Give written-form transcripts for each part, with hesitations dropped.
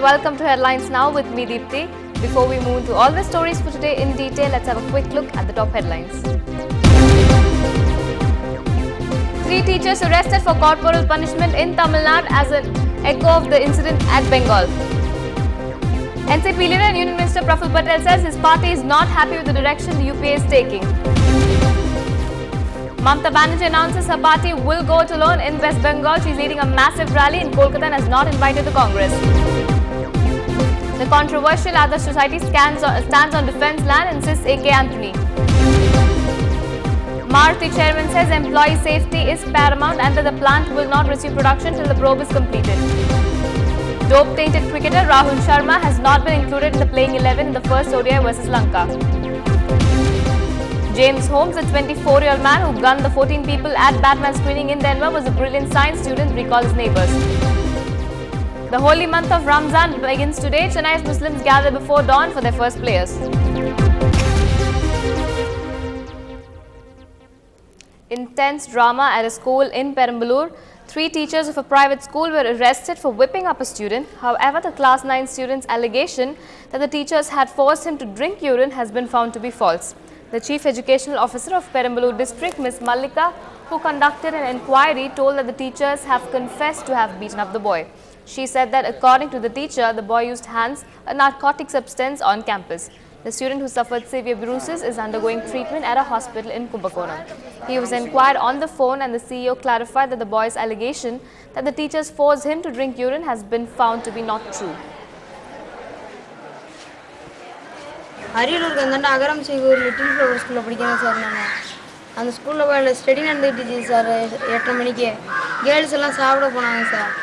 welcome to Headlines Now with me Deepthi. Before we move to all the stories for today in detail, let's have a quick look at the top headlines. 3 teachers arrested for corporal punishment in Tamil Nadu as an echo of the incident at Bengal. NCP leader and Union Minister Praful Patel says his party is not happy with the direction the UPA is taking. Mamata Banerjee announces her party will go it alone in West Bengal. She is leading a massive rally in Kolkata and has not invited the Congress. The controversial Adarsh Society stands on defence land, insists A.K. Anthony. Maruti chairman says employee safety is paramount and that the plant will not resume production till the probe is completed. Dope-tainted cricketer Rahul Sharma has not been included in the playing 11 in the first ODI versus Lanka. James Holmes, a 24-year-old man who gunned the 14 people at Batman screening in Denver, was a brilliant science student, recall his neighbours. The holy month of Ramzan begins today. Chennai's Muslims gather before dawn for their first prayers. Intense drama at a school in Perambalur. 3 teachers of a private school were arrested for whipping up a student. However, the class 9 student's allegation that the teachers had forced him to drink urine has been found to be false. The Chief Educational Officer of Perambalur District, Ms. Mallika, who conducted an inquiry, told that the teachers have confessed to have beaten up the boy. She said that according to the teacher, the boy used hands, a narcotic substance, on campus. The student, who suffered severe bruises, is undergoing treatment at a hospital in Kumbakonam. He was inquired on the phone and the CEO clarified that the boy's allegation that the teachers forced him to drink urine has been found to be not true. Ariyalur கங்கண்ட அகரம் சேகூர் little flower ஸ்கூலில் படிக்கிறேன் sir. நான் அந்த ஸ்கூலில் போய் study நடந்துக்கிட்டு சார். 8:30 மணிக்கு கேர்ள்ஸ் எல்லாம் சாப்பிட போனாங்க சார்.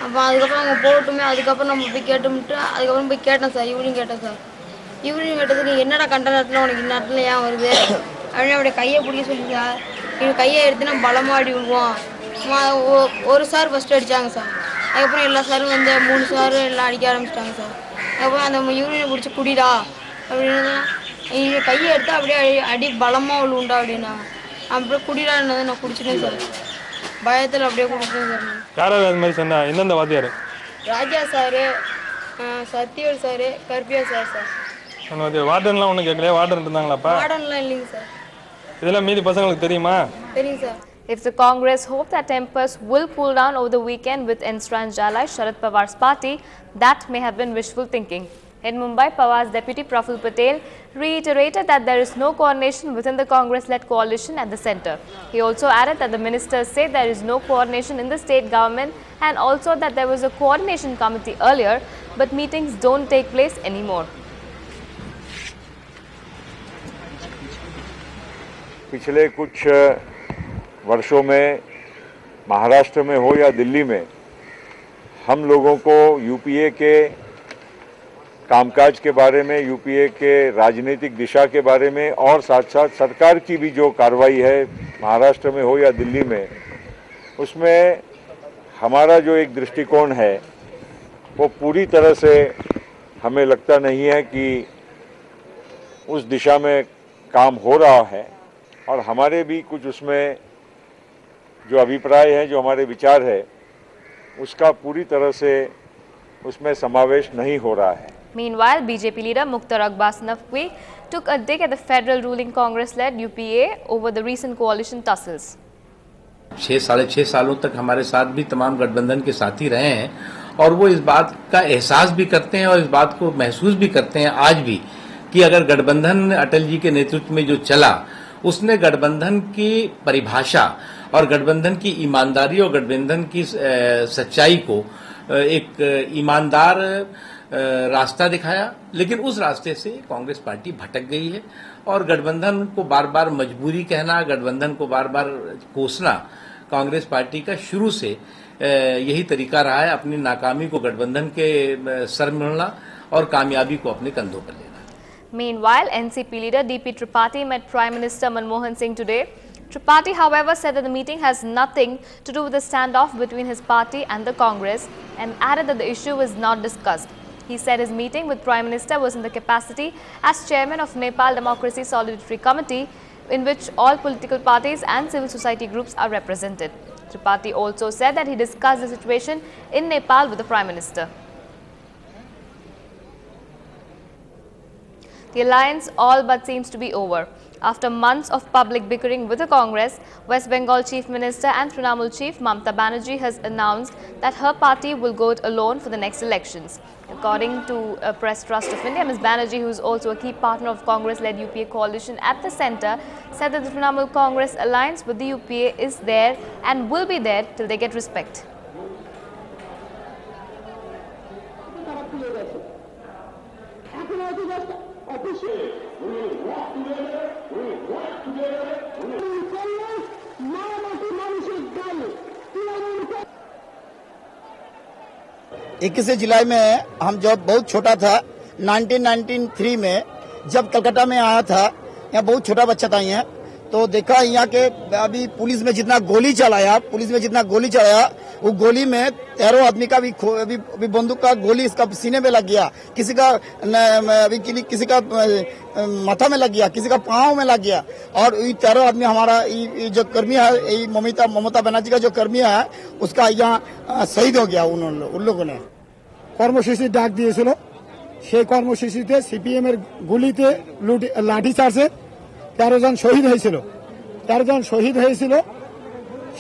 அப்போ அதுக்கப்புறம் அவங்க போகட்டுமே, அதுக்கப்புறம் நம்ம போய் கேட்டுவிட்டு அதுக்கப்புறம் போய் கேட்டேன் சார். ஈவினிங் கேட்டேன் சார். ஈவினிங் கேட்டதுக்கு என்னடா கண்ட நேரத்தில் உனக்கு இந்த நேரத்தில் ஏன் வருது அப்படின்னு அப்படியே கையை பிடிக்க சொல்லி சார். இவங்க கையை எடுத்து நம்ம பலமாக அடி விடுவோம். ஒரு சார் ஃபஸ்ட்டு அடித்தாங்க சார். அதுக்கப்புறம் எல்லா சாரும் வந்து 3 சார் எல்லாம் அடிக்க ஆரம்பிச்சிட்டாங்க சார். அதுக்கப்புறம் அந்த யூரினை பிடிச்சி குடிடா அப்படின்னா கையை எடுத்து அப்படியே அடி பலமாக விழுவுண்டா அப்படின்னா அப்படியே குடிடான்னு நான் குடிச்சிட்டேன் சார். பயத்தில் அப்படியே குடிச்சிட்டேன் சார். யாராவது அது மாதிரி சொன்னா? எந்தெந்த வாத்தியார்? ராஜா சார், சத்யவேல் சார், கர்பியா சார். சார் வார்டன்லாம் ஒன்றும் கேட்கலையா? வார்டன் இருந்தாங்களாப்பா? வார்டன்லாம் இல்லைங்க சார். இதெல்லாம் மீதி பசங்களுக்கு தெரியுமா? தெரியும் sir. If the Congress hope that tempers will cool down over the weekend with ensconced ally Sharad Pawar's party, that may have been wishful thinking. In Mumbai, Pawar's deputy Praful Patel reiterated that there is no coordination within the Congress-led coalition at the centre. He also added that the ministers say there is no coordination in the state government and also that there was a coordination committee earlier, but meetings don't take place anymore. पिछले कुछ वर्षों में महाराष्ट्र में हो या दिल्ली में हम लोगों को यूपीए के कामकाज के बारे में, यूपीए के राजनीतिक दिशा के बारे में और साथ साथ सरकार की भी जो कार्रवाई है महाराष्ट्र में हो या दिल्ली में, उसमें हमारा जो एक दृष्टिकोण है वो पूरी तरह से हमें लगता नहीं है कि उस दिशा में काम हो रहा है और हमारे भी कुछ उसमें जो अभिप्राय है, जो हमारे विचार है, उसका पूरी तरह से उसमें समावेश नहीं हो रहा है. Meanwhile, BJP leader Mukhtar Abbas Naqvi took a dig at the federal ruling Congress-led UPA over the recent coalition tussles. 6-6.5 सालों तक हमारे साथ भी तमाम गठबंधन के साथी रहे हैं और वो इस बात का एहसास भी करते हैं और इस बात को महसूस भी करते हैं आज भी कि अगर गठबंधन अटल जी के नेतृत्व में जो चला उसने गठबंधन की परिभाषा और गठबंधन की ईमानदारी और गठबंधन की सच्चाई को एक ईमानदार रास्ता दिखाया, लेकिन उस रास्ते से कांग्रेस पार्टी भटक गई है और गठबंधन को बार बार मजबूरी कहना, गठबंधन को बार बार कोसना कांग्रेस पार्टी का शुरू से यही तरीका रहा है, अपनी नाकामी को गठबंधन के सर मिलना और कामयाबी को अपने कंधों पर लेना. Meanwhile, NCP leader DP Tripathi met Prime Minister Manmohan Singh today. Tripathi, however, said that the meeting has nothing to do with the standoff between his party and the Congress and added that the issue was not discussed. He said his meeting with Prime Minister was in the capacity as chairman of Nepal Democracy Solidarity Committee, in which all political parties and civil society groups are represented. Tripathi also said that he discussed the situation in Nepal with the Prime Minister. The alliance all but seems to be over. After months of public bickering with the Congress, West Bengal Chief Minister and Trinamool Chief Mamata Banerjee has announced that her party will go alone for the next elections. According to a Press Trust of India, Ms. Banerjee, who is also a key partner of Congress-led UPA coalition at the centre, said that the Trinamool Congress alliance with the UPA is there and will be there till they get respect. इक्कीस जुलाई में हम जब बहुत छोटा था 1993 में जब कलकत्ता में आया था, यहाँ बहुत छोटा बच्चा था यहाँ, तो देखा यहाँ के अभी पुलिस में जितना गोली चलाया वो गोली में 13 आदमी का अभी बंदूक का गोली इसका सीने में लग गया, किसी का माथा में लग गया, किसी का पाँव में लग गया। और ये 13 आदमी हमारा ये जो कर्मी है, ममता बनर्जी का जो कर्मी है, उसका यहाँ शहीद हो गया उन लोगों ने। কর্মসূচি ডাক দিয়েছিল, সেই কর্মসূচিতে সিপিএম এর গুলিতে লাঠিচার্জে 13 জন শহীদ হয়েছিল।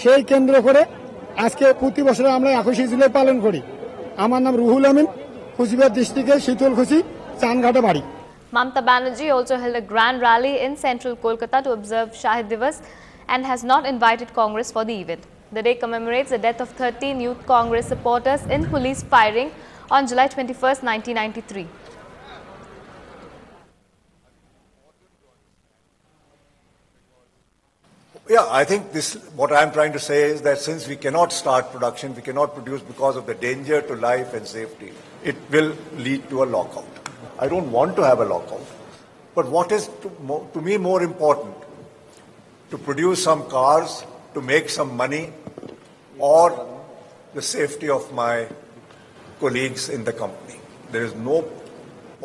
সেই কেন্দ্র করে আজকে প্রতি বছর আমরা 21 জুলাই পালন করি। আমার নাম রুহুল আমিন, কুচবিহার ডিস্ট্রিক্টের শীতলকুচি চানঘাটে বাড়ি। Mamata Banerjee also held a grand rally in central Kolkata to observe Shahid Divas and has not invited Congress for the event. The day commemorates the death of 13 youth Congress supporters in police firing on July 21st, 1993. Yeah, I think what I'm trying to say is that since we cannot start production, we cannot produce because of the danger to life and safety, it will lead to a lockout. I don't want to have a lockout. But what is to me more important, to produce some cars, to make some money, or the safety of my colleagues in the company. There is no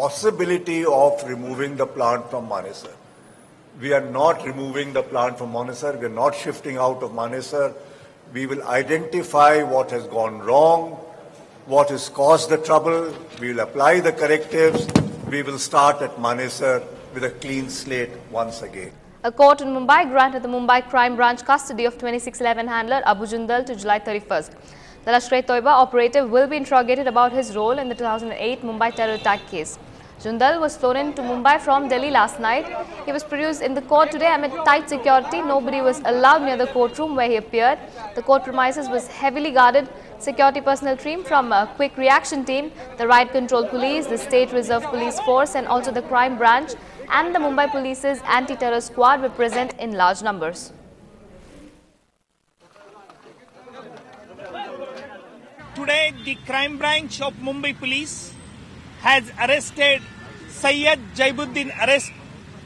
possibility of removing the plant from Manesar. We are not removing the plant from Manesar. We are not shifting out of Manesar. We will identify what has gone wrong, what has caused the trouble. We will apply the correctives. We will start at Manesar with a clean slate once again. A court in Mumbai granted the Mumbai Crime Branch custody of 2611 handler Abu Jindal to July 31st. The Lashkar-e-Toiba operative will be interrogated about his role in the 2008 Mumbai terror attack case. Jindal was flown into Mumbai from Delhi last night. He was produced in the court today amid tight security. Nobody was allowed near the courtroom where he appeared. The court premises was heavily guarded. Security personnel team from a quick reaction team, the riot control police, the State Reserve Police Force and also the crime branch and the Mumbai Police's anti-terror squad were present in large numbers. Today, the crime branch of Mumbai Police has arrested Syed Jaibuddin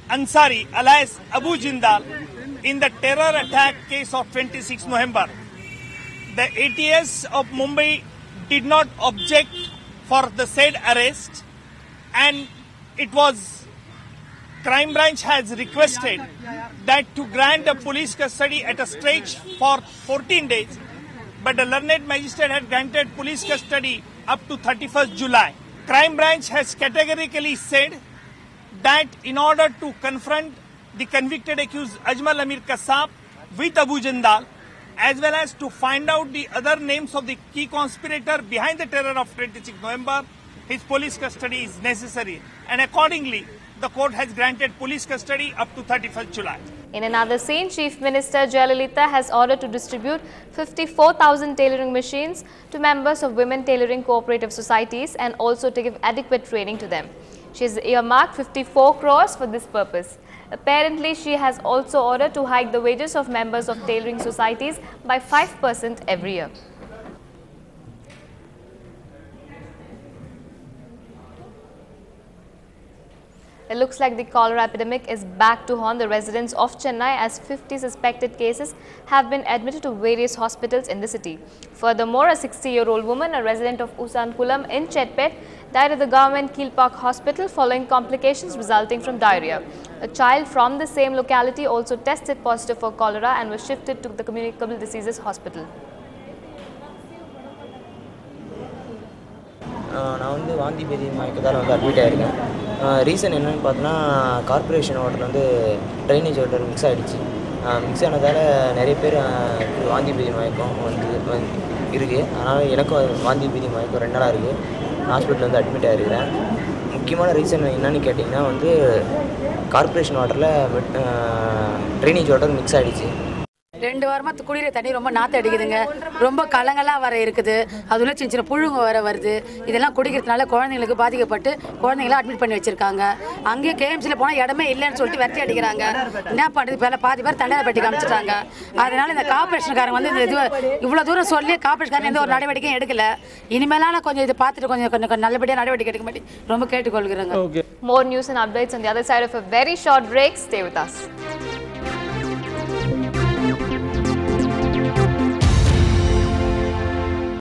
Ansari alias Abu Jindal in the terror attack case of 26 November. The ATS of Mumbai did not object for the said arrest, and crime branch has requested that to grant the police custody at a stretch for 14 days, but the learned magistrate had granted police custody up to 31st July. Crime branch has categorically said that in order to confront the convicted accused Ajmal Amir Kassab with Abu Jindal, as well as to find out the other names of the key conspirator behind the terror of 26 November, his police custody is necessary. And accordingly, the court has granted police custody up to 31st July. In another scene, Chief Minister Jayalalitha has ordered to distribute 54,000 tailoring machines to members of women tailoring cooperative societies and also to give adequate training to them. She has earmarked 54 crores for this purpose. Apparently, she has also ordered to hike the wages of members of tailoring societies by 5% every year. It looks like the cholera epidemic is back to haunt the residents of Chennai as 50 suspected cases have been admitted to various hospitals in the city. Furthermore, a 60-year-old woman, a resident of Usankulam in Chetpet, died at the government Keel Park Hospital following complications resulting from diarrhea. A child from the same locality also tested positive for cholera and was shifted to the Communicable Diseases Hospital. நான் வாந்தி பேதி மயக்கத்தால் admit ஆயிருக்கேன். Reason என்னென்னு பார்த்தோன்னா corporation water வந்து drainage water mix ஆகிடுச்சு. Mix ஆனதால் நிறைய பேர் வாந்தி பேதி மயக்கம் இருக்குது. அதனால் எனக்கும் வாந்தி பேதி மயக்கம் 2 நாளாக இருக்குது. ஹாஸ்பிட்டலில் வந்து அட்மிட் ஆகிருக்கிறேன். முக்கியமான ரீசன் என்னன்னு கேட்டிங்கன்னா வந்து கார்ப்பரேஷன் வாட்டரில் ட்ரைனேஜ் வாட்டர் மிக்ஸ் ஆகிடுச்சு. 2 வாரமாக குடிக்கிற தண்ணி ரொம்ப நாற்று அடிக்குதுங்க. ரொம்ப கலங்களாக வர இருக்குது. அதுல சின்ன சின்ன புழுங்க வர வருது. இதெல்லாம் குடிக்கிறதுனால குழந்தைங்களுக்கு பாதிக்கப்பட்டு குழந்தைங்களாம் அட்மிட் பண்ணி வச்சிருக்காங்க. அங்கேயே கேஎம்சியில் போனால் இடமே இல்லைன்னு சொல்லிட்டு வெட்டி அடிக்கிறாங்க. என்ன பண்ணுறது, இப்போ பாதி பேர் தண்டையில் பெட்டி காமிச்சிட்டாங்க. அதனால இந்த கார்பரேஷன்காரங்க வந்து இந்த இது இவ்வளோ தூரம் சொல்லி கார்பரேஷன்காரங்க எந்த ஒரு நடவடிக்கையும் எடுக்கல. இனிமேலாம் கொஞ்சம் இதை பார்த்துட்டு கொஞ்சம் நல்லபடியாக நடவடிக்கை எடுக்க மாட்டேன் ரொம்ப கேட்டுக்கொள்கிறேங்க. More news and updates on the other side of a very short break. Stay with us.